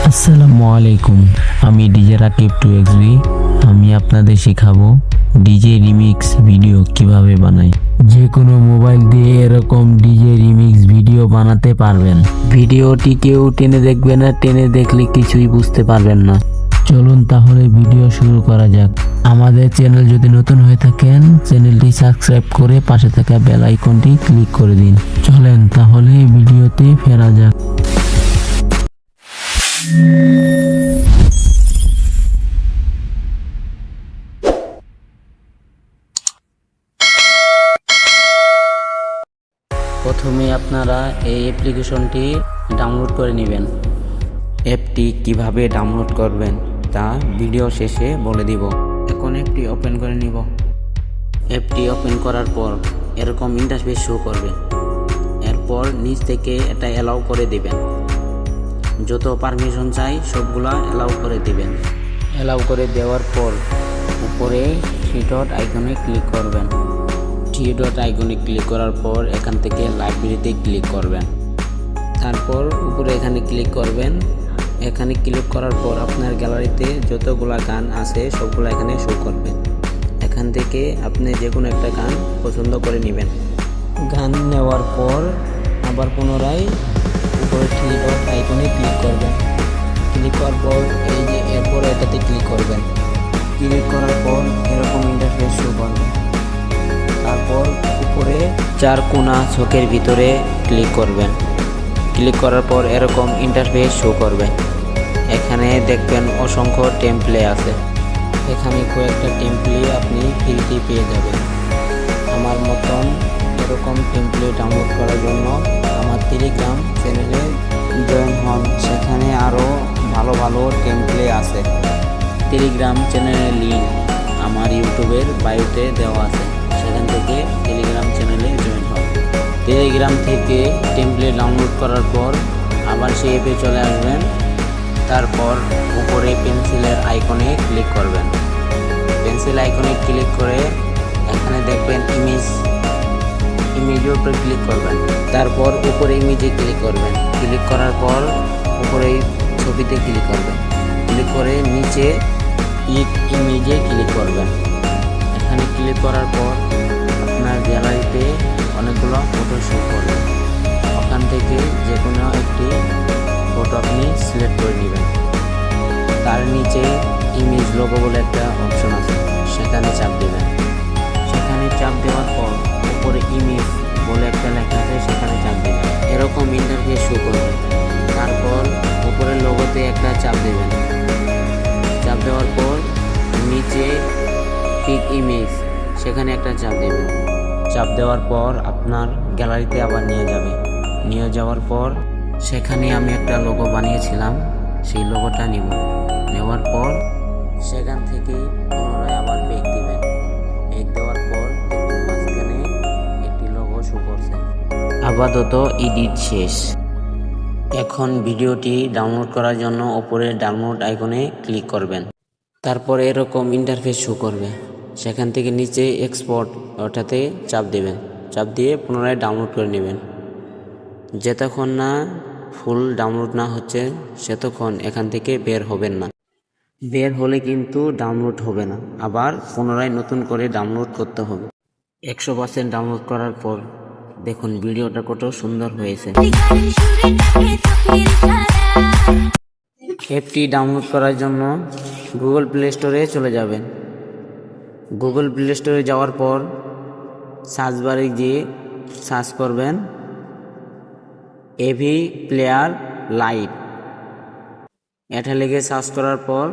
আসসালামু আলাইকুম, আমি ডিজে রাকিব 2xb। আমি আপনাদের শেখাবো ডিজে রিমিক্স ভিডিও কিভাবে বানাই। যে কোনো মোবাইল দিয়ে এরকম ডিজে রিমিক্স ভিডিও বানাতে পারবেন। ভিডিওটি কেউ টেনে দেখবে না, টেনে দেখলে কিছুই বুঝতে পারবেন না। চলুন তাহলে ভিডিও শুরু করা যাক। আমাদের চ্যানেল যদি নতুন হয়ে থাকেন, চ্যানেলটি সাবস্ক্রাইব করে পাশে থাকা বেল আইকনটি ক্লিক করে দিন। চলেন তাহলে ভিডিওতে ফেরা যাক। প্রথমে আপনারা এই অ্যাপ্লিকেশনটি ডাউনলোড করে নেবেন। অ্যাপটি কিভাবে ডাউনলোড করবেন তা ভিডিও শেষে বলে দিব। এখন অ্যাপটি ওপেন করে নিব। অ্যাপটি ওপেন করার পর এরকম ইন্টারফেস শো করবে। এরপর নিচ থেকে এটা অ্যালাউ করে দিবেন। যত পারমিশন চাই সবগুলা অ্যালাউ করে দিবেন। অ্যালাউ করে দেওয়ার পর উপরে থ্রি ডট আইকনে ক্লিক করবেন। থ্রি ডট আইকনে ক্লিক করার পর এখান থেকে লাইব্রেরিতে ক্লিক করবেন। তারপর উপরে এখানে ক্লিক করবেন। এখানে ক্লিক করার পর আপনার গ্যালারিতে যতগুলা গান আছে সবগুলো এখানে শো করবে। এখান থেকে আপনি যে কোনো একটা গান পছন্দ করে নেবেন। গান নেওয়ার পর আবার পুনরায় উপরে থ্রি ডট আইকনে ক্লিক করবেন। ক্লিক করার পর এই যে এরপর এটাতে ক্লিক করবেন। ক্লিক করার পর এরকম ইন্টারফেস শো করবে। তারপর উপরে চার কোণা চোখের ভিতরে ক্লিক করবেন। ক্লিক করার পর এরকম ইন্টারফেস শো করবে। এখানে দেখবেন অসংখ্য টেমপ্লে আছে। এখানে কয়েকটা টেমপ্লে আপনি ফ্রিতে পেয়ে যাবেন। আমার মতন এরকম টেমপ্লে ডাউনলোড করার জন্য আমার টেলিগ্রাম চ্যানেলে জয়েন হন। সেখানে আরও ভালো ভালো টেমপ্লে আছে। টেলিগ্রাম চ্যানেলের লিঙ্ক আমার ইউটিউবের বায়োতে দেওয়া আছে। সেখান থেকে টেলিগ্রাম চ্যানেলে জয়েন হন। টেলিগ্রাম থেকে টেমপ্লেট ডাউনলোড করার পর আবার সেই অ্যাপে চলে আসবেন। তারপর উপরে পেন্সিলের আইকনে ক্লিক করবেন। পেন্সিল আইকনে ক্লিক করে এখানে দেখবেন ইমেজের উপরে ক্লিক করবেন। তারপর উপরে ইমেজে ক্লিক করবেন। ক্লিক করার পর উপরে ছবিতে ক্লিক করবেন। ক্লিক করে নিচে ইমেজে ক্লিক করবেন। এখানে ক্লিক করার পর আপনার গ্যালারিতে অনেকগুলো ফটো শো করবে। ওখান থেকে যে কোনো একটি ফটো আপনি সিলেক্ট করে নেবেন। তার নিচে ইমেজ লোগো বলে একটা অপশন আছে, সেখানে চাপ দেবেন। সেখানে চাপ দেওয়ার পর উপরে ইমেজ বলে একটা লেখা আছে, সেখানে চাপ দেবেন। এরকম ইন্টারফেস শো করবে। তারপর উপরে লোগোতে একটা চাপ দেবেন। চাপ দেওয়ার পর নিচে পিক ইমেজ, সেখানে একটা চাপ দেবেন। চাপ দেওয়ার পর আপনার গ্যালারিতে আবার নিয়ে যাবে। নিয়ে যাওয়ার পর সেখানে আমি একটা লোগো বানিয়েছিলাম, সেই লোগোটা নিব। নেওয়ার পর সেখান থেকে পুনরায় আবার বেগ দিবেন। বেগ দেওয়ার পর মাঝখানে একটি লোগো শো করছে। আপাতত এডিট শেষ। এখন ভিডিওটি ডাউনলোড করার জন্য উপরে ডাউনলোড আইকনে ক্লিক করবেন। তারপর এরকম ইন্টারফেস শো করবে। সেখান থেকে নিচে এক্সপোর্ট ওটাতে চাপ দেবেন। চাপ দিয়ে পুনরায় ডাউনলোড করে নেবেন। যতক্ষণ না ফুল ডাউনলোড না হচ্ছে সেতক্ষণ এখান থেকে বের হবেন না। বের হলে কিন্তু ডাউনলোড হবে না, আবার পুনরায় নতুন করে ডাউনলোড করতে হবে। 100% ডাউনলোড করার পর দেখুন ভিডিওটা কত সুন্দর হয়েছে। অ্যাপটি ডাউনলোড করার জন্য গুগল প্লে স্টোরে চলে যাবেন। গুগল প্লে স্টোরে যাওয়ার পর সার্চ বারে গিয়ে সার্চ করবেন এভি প্লেয়ার লাইট। এটা লিখে সার্চ করার পর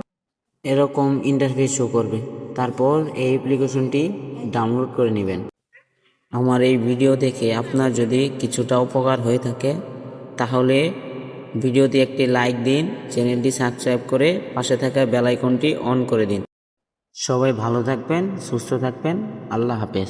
এরকম ইন্টারফেস শো করবে। তারপর এই অ্যাপ্লিকেশনটি ডাউনলোড করে নেবেন। আমার এই ভিডিও দেখে আপনার যদি কিছুটা উপকার হয়ে থাকে তাহলে ভিডিওতে একটি লাইক দিন, চ্যানেলটি সাবস্ক্রাইব করে পাশে থাকা বেল আইকনটি অন করে দিন। সবাই ভালো থাকবেন, সুস্থ থাকবেন। আল্লাহ হাফেজ।